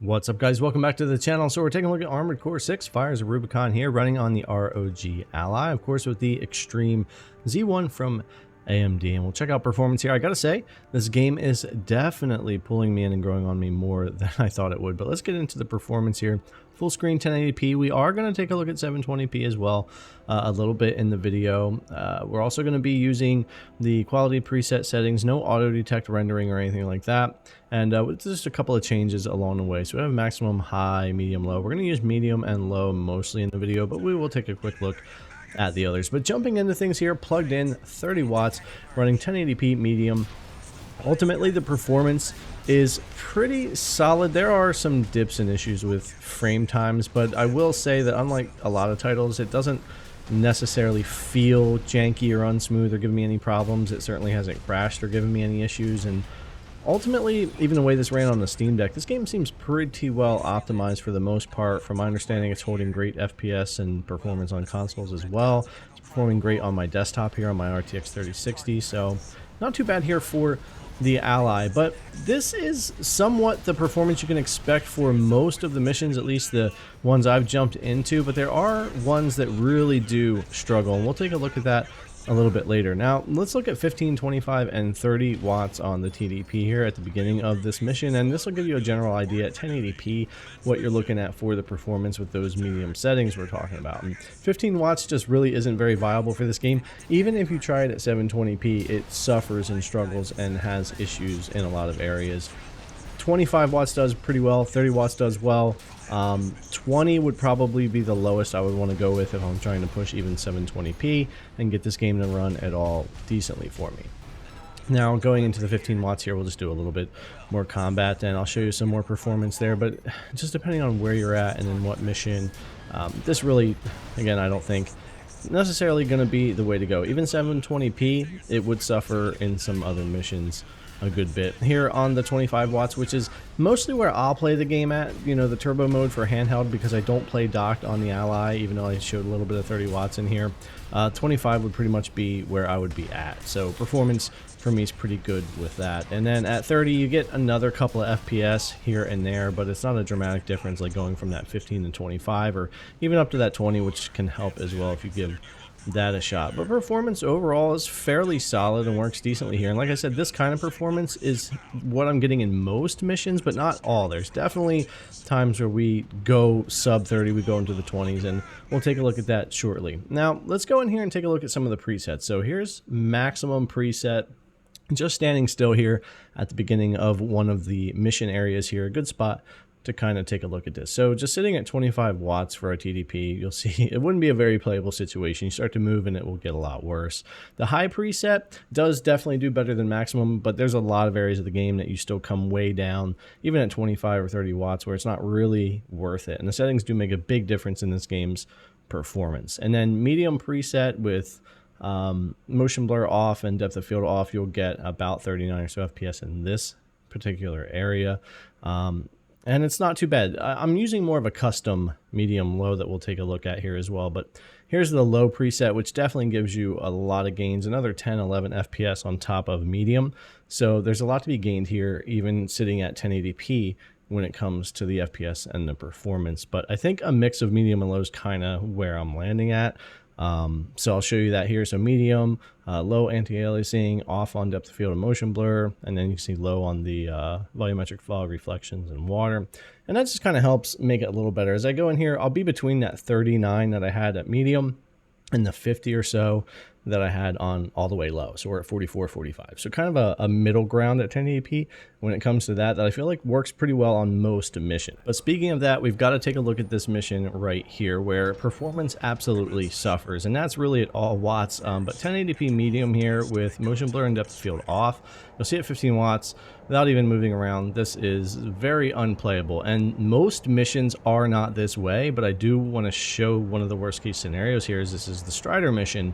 What's up, guys? Welcome back to the channel. So we're taking a look at Armored Core 6 Fires of Rubicon here, running on the ROG Ally, of course, with the Extreme Z1 from AMD. And we'll check out performance here. I gotta say, this game is definitely pulling me in and growing on me more than I thought it would. But let's get into the performance here. Full screen 1080p. We are going to take a look at 720p as well a little bit in the video. We're also going to be using the quality preset settings, no auto detect rendering or anything like that, and just a couple of changes along the way. So we have maximum, high, medium, low. We're going to use medium and low mostly in the video, but we will take a quick look at the others. But jumping into things here, plugged in 30 watts, running 1080p medium. Ultimately, the performance is pretty solid. There are some dips and issues with frame times, but I will say that unlike a lot of titles, it doesn't necessarily feel janky or unsmooth or give me any problems. It certainly hasn't crashed or given me any issues, and ultimately, even the way this ran on the Steam Deck, this game seems pretty well optimized for the most part. From my understanding, it's holding great FPS and performance on consoles as well. It's performing great on my desktop here on my RTX 3060, so not too bad here for the Ally. But this is somewhat the performance you can expect for most of the missions, at least the ones I've jumped into, but there are ones that really do struggle, and we'll take a look at that a little bit later. Now let's look at 15, 25, and 30 watts on the TDP here at the beginning of this mission, and this will give you a general idea at 1080p what you're looking at for the performance with those medium settings we're talking about. And 15 watts just really isn't very viable for this game. Even if you try it at 720p, it suffers and struggles and has issues in a lot of areas. 25 watts does pretty well, 30 watts does well. 20 would probably be the lowest I would want to go with if I'm trying to push even 720p and get this game to run at all decently for me. Now going into the 15 watts here, we'll just do a little bit more combat, and I'll show you some more performance there, but just depending on where you're at and in what mission, this really, again, I don't think necessarily going to be the way to go. Even 720p, it would suffer in some other missions a good bit. Here on the 25 watts, which is mostly where I'll play the game at, you know, the turbo mode for handheld, because I don't play docked on the Ally, even though I showed a little bit of 30 watts in here. 25 would pretty much be where I would be at, so performance for me is pretty good with that. And then at 30 you get another couple of FPS here and there, but it's not a dramatic difference like going from that 15 to 25 or even up to that 20, which can help as well if you give that a shot. But performance overall is fairly solid and works decently here. And like I said, this kind of performance is what I'm getting in most missions, but not all. There's definitely times where we go sub 30, we go into the 20s, and we'll take a look at that shortly. Now let's go in here and take a look at some of the presets. So here's maximum preset, just standing still here at the beginning of one of the mission areas here, a good spot to kind of take a look at this. So just sitting at 25 watts for our TDP, you'll see it wouldn't be a very playable situation. You start to move and it will get a lot worse. The high preset does definitely do better than maximum, but there's a lot of areas of the game that you still come way down, even at 25 or 30 watts, where it's not really worth it. And the settings do make a big difference in this game's performance. And then medium preset with motion blur off and depth of field off, you'll get about 39 or so FPS in this particular area. And it's not too bad. I'm using more of a custom medium low that we'll take a look at here as well. But here's the low preset, which definitely gives you a lot of gains, another 10, 11 FPS on top of medium. So there's a lot to be gained here, even sitting at 1080p when it comes to the FPS and the performance. But I think a mix of medium and low is kind of where I'm landing at. So I'll show you that here. So medium, low anti-aliasing, off on depth of field and motion blur, and then you see low on the volumetric fog, reflections, and water. And that just kind of helps make it a little better. As I go in here, I'll be between that 39 that I had at medium and the 50 or so that I had on all the way low. So we're at 44, 45. So kind of a middle ground at 1080p when it comes to that I feel like works pretty well on most missions. But speaking of that, we've got to take a look at this mission right here where performance absolutely suffers. And that's really at all watts. But 1080p medium here with motion blur and depth of field off. You'll see at 15 watts without even moving around. This is very unplayable. And most missions are not this way, but I do want to show one of the worst case scenarios here. This is the Strider mission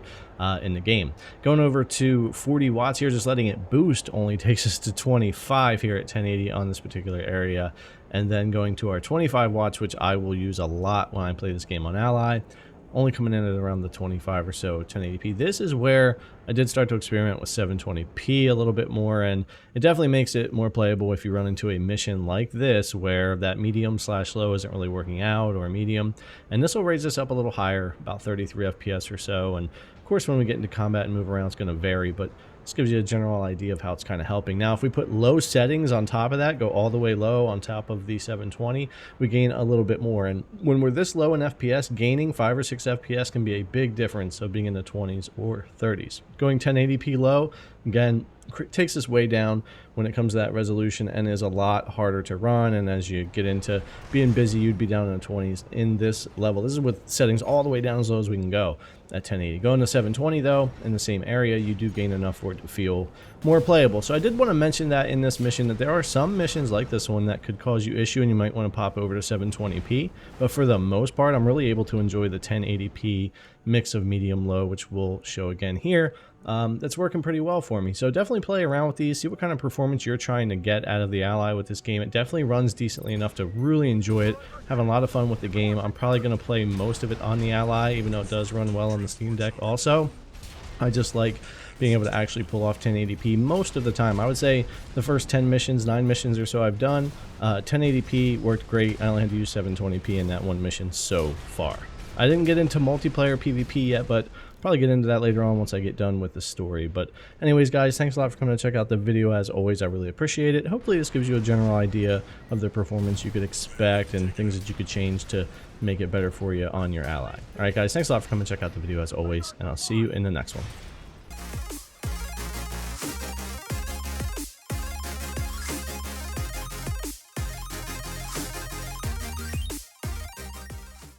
in the game. Going over to 40 watts here, just letting it boost only takes us to 25 here at 1080 on this particular area. And then going to our 25 watts, which I will use a lot when I play this game on Ally, only coming in at around the 25 or so 1080p. This is where I did start to experiment with 720p a little bit more, and it definitely makes it more playable if you run into a mission like this where that medium/low isn't really working out, or medium, and this will raise this up a little higher, about 33 FPS or so. And of course, when we get into combat and move around, it's going to vary, but this gives you a general idea of how it's kind of helping. Now, if we put low settings on top of that, go all the way low on top of the 720, we gain a little bit more. And when we're this low in FPS, gaining 5 or 6 FPS can be a big difference of being in the 20s or 30s. Going 1080p low, again, takes us way down when it comes to that resolution and is a lot harder to run. And as you get into being busy, you'd be down in the 20s in this level. This is with settings all the way down as low as we can go at 1080. Going to 720 though, in the same area, you do gain enough for it to feel more playable. So I did want to mention that in this mission, that there are some missions like this one that could cause you issue and you might want to pop over to 720p, but for the most part, I'm really able to enjoy the 1080p mix of medium low, which we'll show again here. That's working pretty well for me. So definitely play around with these, see what kind of performance you're trying to get out of the Ally with this game. It definitely runs decently enough to really enjoy it, having a lot of fun with the game. I'm probably going to play most of it on the Ally, even though it does run well on the Steam Deck also. I just like being able to actually pull off 1080p most of the time. I would say the first 9 missions or so I've done, 1080p worked great. I only had to use 720p in that one mission so far. I didn't get into multiplayer PvP yet, but probably get into that later on once I get done with the story. But anyways, guys, thanks a lot for coming to check out the video. As always, I really appreciate it. Hopefully this gives you a general idea of the performance you could expect and things that you could change to make it better for you on your Ally. All right, guys, thanks a lot for coming to check out the video as always, and I'll see you in the next one.